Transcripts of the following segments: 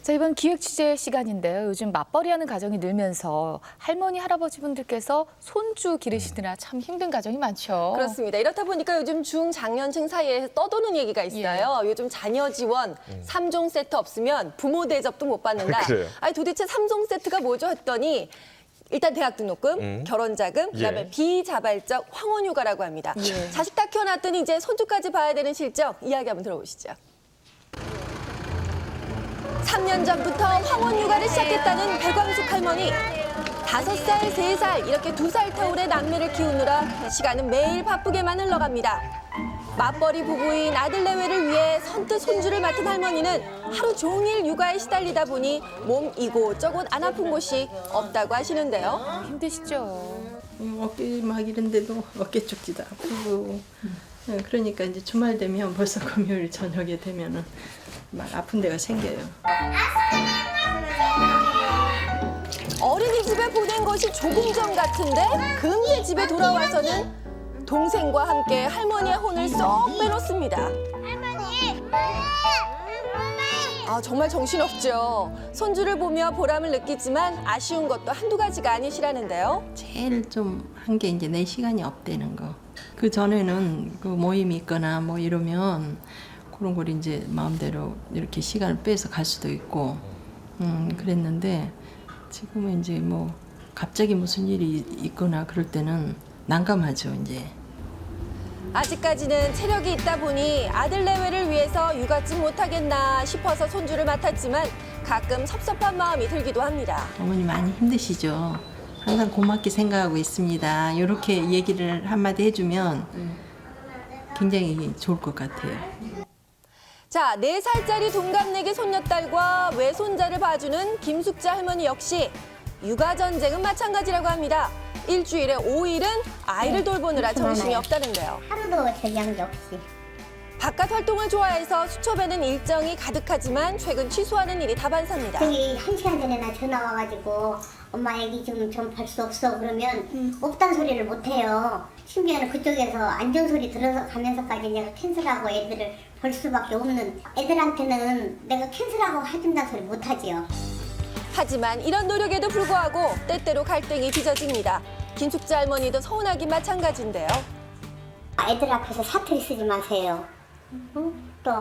자, 이번 기획 취재 시간인데요. 요즘 맞벌이하는 가정이 늘면서 할머니, 할아버지분들께서 손주 기르시느라 참 힘든 가정이 많죠. 그렇습니다. 이렇다 보니까 요즘 중장년층 사이에 떠도는 얘기가 있어요. 요즘 자녀 지원 3종 세트 없으면 부모 대접도 못 받는다. 그래요? 아니 도대체 3종 세트가 뭐죠 했더니 일단 대학 등록금, 결혼 자금, 그다음에 예. 비자발적 황혼 휴가라고 합니다. 예. 자식 다 키워놨더니 이제 손주까지 봐야 되는 실정 이야기 한번 들어보시죠. 3년 전부터 황혼 육아를 시작했다는 백광숙 할머니. 5살, 3살 이렇게 2살 터울의 남매를 키우느라 시간은 매일 바쁘게만 흘러갑니다. 맞벌이 부부인 아들 내외를 위해 선뜻 손주를 맡은 할머니는 하루 종일 육아에 시달리다 보니 몸 이곳저곳 안 아픈 곳이 없다고 하시는데요. 힘드시죠. 어깨 막 이런데도 어깨 쪽지도 아프고 그러니까 이제 주말 되면 벌써 금요일 저녁에 되면은 막 아픈 데가 생겨요. 어린이집에 보낸 것이 조금 전 같은데 금세 집에 돌아와서는 동생과 함께 할머니의 혼을 쏙 빼놓습니다. 아, 정말 정신없죠. 손주를 보며 보람을 느끼지만 아쉬운 것도 한두 가지가 아니시라는데요. 제일 좀 한 게 이제 내 시간이 없다는 거. 그 전에는 그 모임이 있거나 뭐 이러면 그런 걸 이제 마음대로 이렇게 시간을 빼서 갈 수도 있고 그랬는데 지금은 이제 뭐 갑자기 무슨 일이 있거나 그럴 때는 난감하죠 이제. 아직까지는 체력이 있다 보니 아들 내외를 위해서 육아쯤 못하겠나 싶어서 손주를 맡았지만 가끔 섭섭한 마음이 들기도 합니다. 어머니 많이 힘드시죠. 항상 고맙게 생각하고 있습니다. 이렇게 얘기를 한마디 해주면 굉장히 좋을 것 같아요. 자, 4살짜리 동갑내기 손녀딸과 외손자를 봐주는 김숙자 할머니 역시 육아 전쟁은 마찬가지라고 합니다. 일주일에 5일은 아이를 돌보느라 정신이 없다는데요. 하루도 저녁 없이. 바깥 활동을 좋아해서 수첩에는 일정이 가득하지만 최근 취소하는 일이 다반사입니다. 저기 1시간 전에 나 전화 와가지고 엄마 애기 좀 볼 수 없어 그러면 없단 소리를 못해요. 심지어는 그쪽에서 안전 소리 들어서 가면서까지 내가 캔슬하고 애들을 볼 수밖에 없는, 애들한테는 내가 캔슬하고 해준다는 소리 못하지요. 하지만 이런 노력에도 불구하고 때때로 갈등이 빚어집니다. 김숙자 할머니도 서운하긴 마찬가지인데요. 애들 앞에서 사투리 쓰지 마세요. 또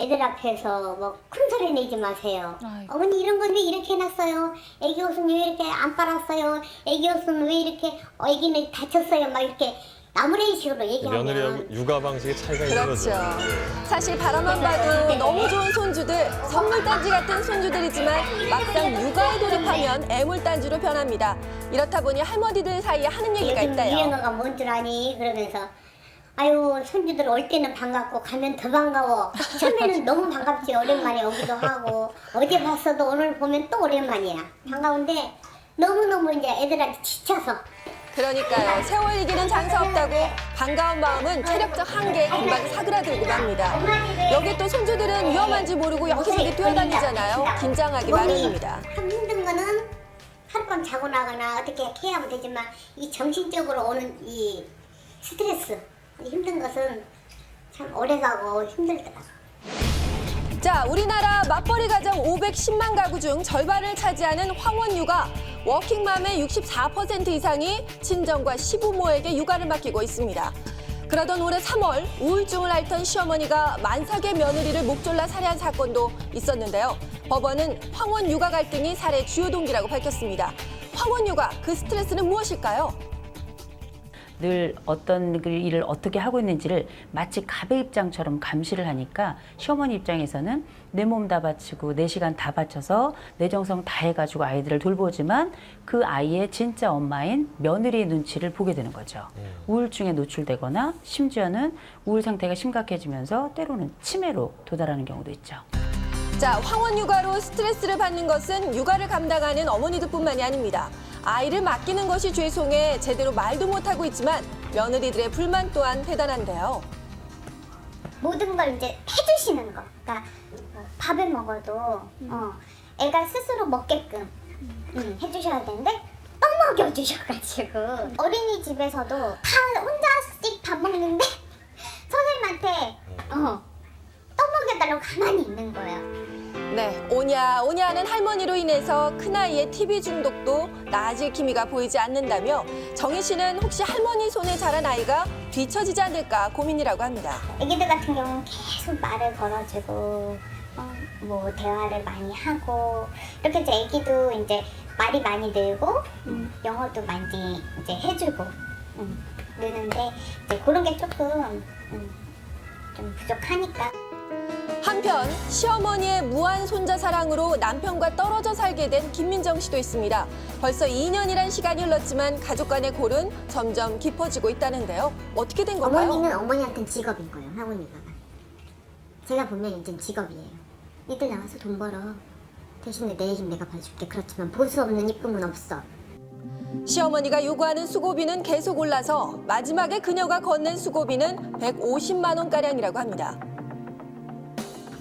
애들 앞에서 뭐 큰 소리 내지 마세요. 아이고. 어머니 이런 건 왜 이렇게 해놨어요? 애기 옷은 왜 이렇게 안 빨았어요? 애기 옷은 왜 이렇게 애기는 다쳤어요? 막 이렇게 나무래식으로 얘기하면 며느리하고 육아 방식의 차이가 있는 그렇죠. 거죠. 사실 바라만 봐도 너무 좋은 손주들, 선물단지 같은 손주들이지만 막상 육아에 돌입하면 애물단지로 변합니다. 이렇다 보니 할머니들 사이에 하는 얘기가 요즘 있대요. 유행어가 뭔 줄 아니? 그러면서 아유 손주들 올 때는 반갑고 가면 더 반가워. 처음에는 너무 반갑지. 오랜만에 오기도 하고 어제 봤어도 오늘 보면 또 오랜만이야. 반가운데 너무너무 이제 애들한테 지쳐서 그러니까요. 세월 이기는 장사 없다고 반가운 마음은 체력적 한계에 금방 사그라들고 맙니다. 여기 또 손주들은 위험한지 모르고 여기저기 뛰어다니잖아요. 긴장하기 마련입니다. 참 힘든 거는 하룻밤 자고 나거나 어떻게 해야 하면 되지만 이 정신적으로 오는 이 스트레스, 힘든 것은 참 오래가고 힘들더라고요. 자, 우리나라 맞벌이 가정 510만 가구 중 절반을 차지하는 황혼 육아. 워킹맘의 64% 이상이 친정과 시부모에게 육아를 맡기고 있습니다. 그러던 올해 3월 우울증을 앓던 시어머니가 만삭의 며느리를 목졸라 살해한 사건도 있었는데요. 법원은 황혼 육아 갈등이 살해 주요 동기라고 밝혔습니다. 황혼 육아, 그 스트레스는 무엇일까요? 늘 어떤 일을 어떻게 하고 있는지를 마치 갑의 입장처럼 감시를 하니까 시어머니 입장에서는 내 몸 다 바치고 내 시간 다 바쳐서 내 정성 다 해가지고 아이들을 돌보지만 그 아이의 진짜 엄마인 며느리의 눈치를 보게 되는 거죠. 우울증에 노출되거나 심지어는 우울 상태가 심각해지면서 때로는 치매로 도달하는 경우도 있죠. 자, 황혼 육아로 스트레스를 받는 것은 육아를 감당하는 어머니들뿐만이 아닙니다. 아이를 맡기는 것이 죄송해 제대로 말도 못하고 있지만 며느리들의 불만 또한 대단한데요. 모든 걸 이제 해주시는 거. 그러니까 밥을 먹어도 애가 스스로 먹게끔 해주셔야 되는데 또 먹여주셔가지고 어린이집에서도 다 혼자씩 밥 먹는데 선생님한테 또 먹여달라고 가만히 있는 거예요. 네, 오냐 하는 할머니로 인해서 큰아이의 TV 중독도 나아질 기미가 보이지 않는다며 정희 씨는 혹시 할머니 손에 자란 아이가 뒤처지지 않을까 고민이라고 합니다. 애기들 같은 경우는 계속 말을 걸어주고 뭐 대화를 많이 하고 이렇게 이제 애기도 이제 말이 많이 늘고 영어도 많이 이제 해주고 느는데 이제 그런 게 조금 좀 부족하니까. 한편 시어머니의 무한 손자 사랑으로 남편과 떨어져 살게 된 김민정 씨도 있습니다. 벌써 2년이란 시간이 흘렀지만 가족 간의 골은 점점 깊어지고 있다는데요. 어떻게 된 건가요? 어머니는 어머니한테는 직업인 거예요, 할머니가. 제가 보면 이제 직업이에요. 니들 나와서 돈 벌어. 대신에 내 힘 내가 봐줄게. 그렇지만 볼 수 없는 입금은 없어. 시어머니가 요구하는 수고비는 계속 올라서 마지막에 그녀가 건넨 수고비는 150만 원가량이라고 합니다.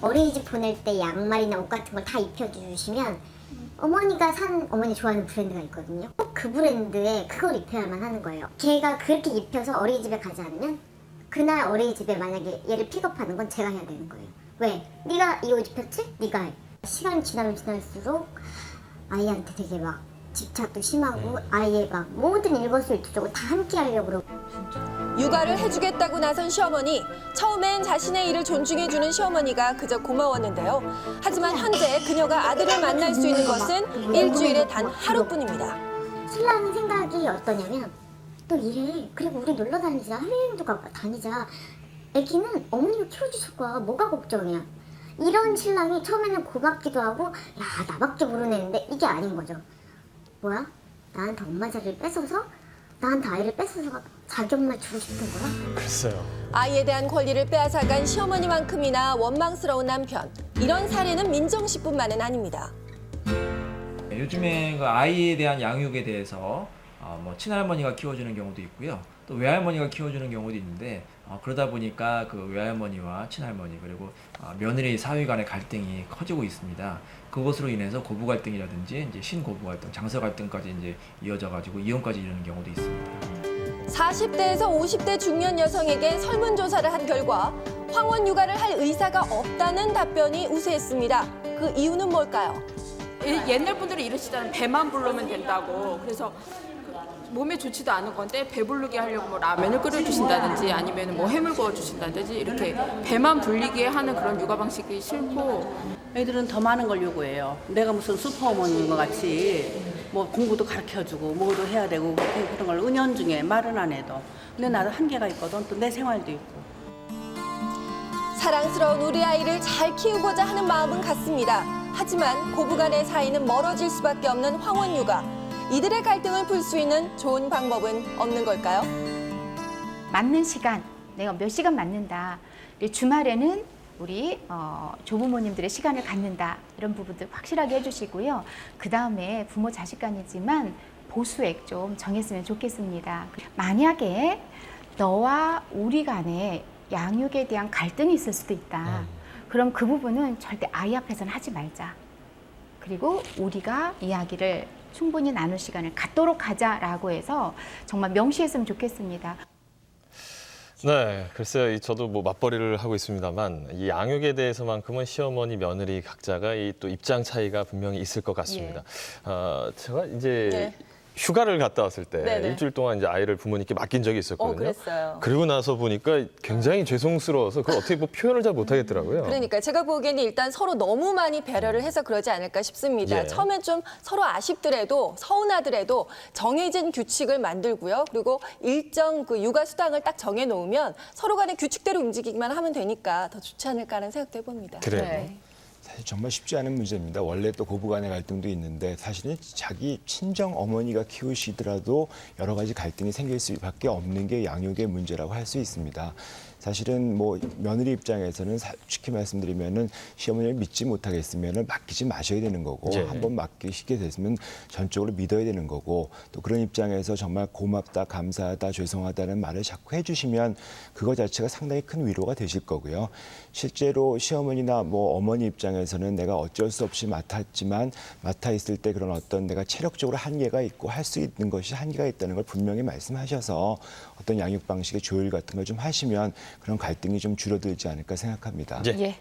어린이집 보낼 때 양말이나 옷 같은 걸 다 입혀주시면 어머니가 산 어머니 좋아하는 브랜드가 있거든요. 꼭 그 브랜드에 그걸 입혀야만 하는 거예요. 걔가 그렇게 입혀서 어린이집에 가지 않으면 그날 어린이집에 만약에 얘를 픽업하는 건 제가 해야 되는 거예요. 왜? 네가 이 옷 입혔지? 네가 해. 시간이 지나면 지날수록 아이한테 되게 막 집착도 심하고 아이의 막 모든 일거수일투족을 다 함께 하려고 그러고. 육아를 해주겠다고 나선 시어머니. 처음엔 자신의 일을 존중해주는 시어머니가 그저 고마웠는데요. 하지만 현재 그녀가 아들을 만날 수 있는 것은 일주일에 단 하루뿐입니다. 신랑 생각이 어떠냐면 또 이래. 그리고 우리 놀러 다니자. 해외여행도 가고 다니자. 애기는 어머니가 키워주실 거야. 뭐가 걱정이야. 이런 신랑이 처음에는 고맙기도 하고 야 나밖에 모르는데 이게 아닌 거죠. 뭐야? 나한테 엄마 자리를 뺏어서? 나한테 아이를 뺏어서 자기 엄마 주고 싶은 거야? 글쎄요. 아이에 대한 권리를 빼앗아간 시어머니만큼이나 원망스러운 남편. 이런 사례는 민정 씨뿐만은 아닙니다. 요즘에 그 아이에 대한 양육에 대해서 뭐 친할머니가 키워주는 경우도 있고요. 또 외할머니가 키워주는 경우도 있는데 그러다 보니까 그 외할머니와 친할머니 그리고 며느리 사위 간의 갈등이 커지고 있습니다. 그것으로 인해서 고부 갈등이라든지 이제 신고부 갈등, 장서 갈등까지 이제 이어져 가지고 이혼까지 이르는 경우도 있습니다. 40대에서 50대 중년 여성에게 설문조사를 한 결과 황혼 육아를 할 의사가 없다는 답변이 우세했습니다. 그 이유는 뭘까요? 옛날 분들이 이러시잖아요. 배만 부르면 된다고. 그래서 몸에 좋지도 않은 건데 배부르게 하려고 뭐 라면을 끓여주신다든지 아니면 뭐 햄을 구워주신다든지 이렇게 배만 불리게 하는 그런 육아 방식이 싫고. 애들은 더 많은 걸 요구해요. 내가 무슨 슈퍼어머니인 것 같이 뭐 공부도 가르쳐주고 뭐도 해야 되고 그런 걸 은연중에 말은 안 해도. 근데 나도 한계가 있거든. 또 내 생활도 있고. 사랑스러운 우리 아이를 잘 키우고자 하는 마음은 같습니다. 하지만 고부간의 사이는 멀어질 수밖에 없는 황혼 육아. 이들의 갈등을 풀 수 있는 좋은 방법은 없는 걸까요? 맞는 시간, 내가 몇 시간 맞는다. 주말에는 우리 조부모님들의 시간을 갖는다. 이런 부분들 확실하게 해주시고요. 그 다음에 부모 자식 간이지만 보수액 좀 정했으면 좋겠습니다. 만약에 너와 우리 간에 양육에 대한 갈등이 있을 수도 있다. 그럼 그 부분은 절대 아이 앞에서는 하지 말자. 그리고 우리가 이야기를 충분히 나눌 시간을 갖도록 하자라고 해서 정말 명시했으면 좋겠습니다. 네, 글쎄요. 저도 뭐 맞벌이를 하고 있습니다만 이 양육에 대해서만큼은 시어머니, 며느리 각자가 이 또 입장 차이가 분명히 있을 것 같습니다. 제가 이제 휴가를 갔다 왔을 때 네네. 일주일 동안 이제 아이를 부모님께 맡긴 적이 있었거든요. 그랬어요. 그리고 나서 보니까 굉장히 죄송스러워서 그걸 어떻게 뭐 표현을 잘 못하겠더라고요. 그러니까 제가 보기에는 일단 서로 너무 많이 배려를 해서 그러지 않을까 싶습니다. 예. 처음엔 좀 서로 아쉽더라도 서운하더라도 정해진 규칙을 만들고요. 그리고 일정 그 육아 수당을 딱 정해 놓으면 서로 간의 규칙대로 움직이기만 하면 되니까 더 좋지 않을까 하는 생각도 해봅니다. 그래요. 사실 정말 쉽지 않은 문제입니다. 원래 또 고부 간의 갈등도 있는데 사실은 자기 친정 어머니가 키우시더라도 여러 가지 갈등이 생길 수밖에 없는 게 양육의 문제라고 할 수 있습니다. 사실은 뭐 며느리 입장에서는 쉽게 말씀드리면은 시어머니를 믿지 못하겠으면은 맡기지 마셔야 되는 거고 예. 한번 맡기시게 됐으면 전적으로 믿어야 되는 거고 또 그런 입장에서 정말 고맙다, 감사하다, 죄송하다는 말을 자꾸 해주시면 그거 자체가 상당히 큰 위로가 되실 거고요. 실제로 시어머니나 뭐 어머니 입장에서는 내가 어쩔 수 없이 맡았지만 맡아 있을 때 그런 어떤 내가 체력적으로 한계가 있고 할 수 있는 것이 한계가 있다는 걸 분명히 말씀하셔서 어떤 양육 방식의 조율 같은 걸 좀 하시면 그런 갈등이 좀 줄어들지 않을까 생각합니다. 예. 예.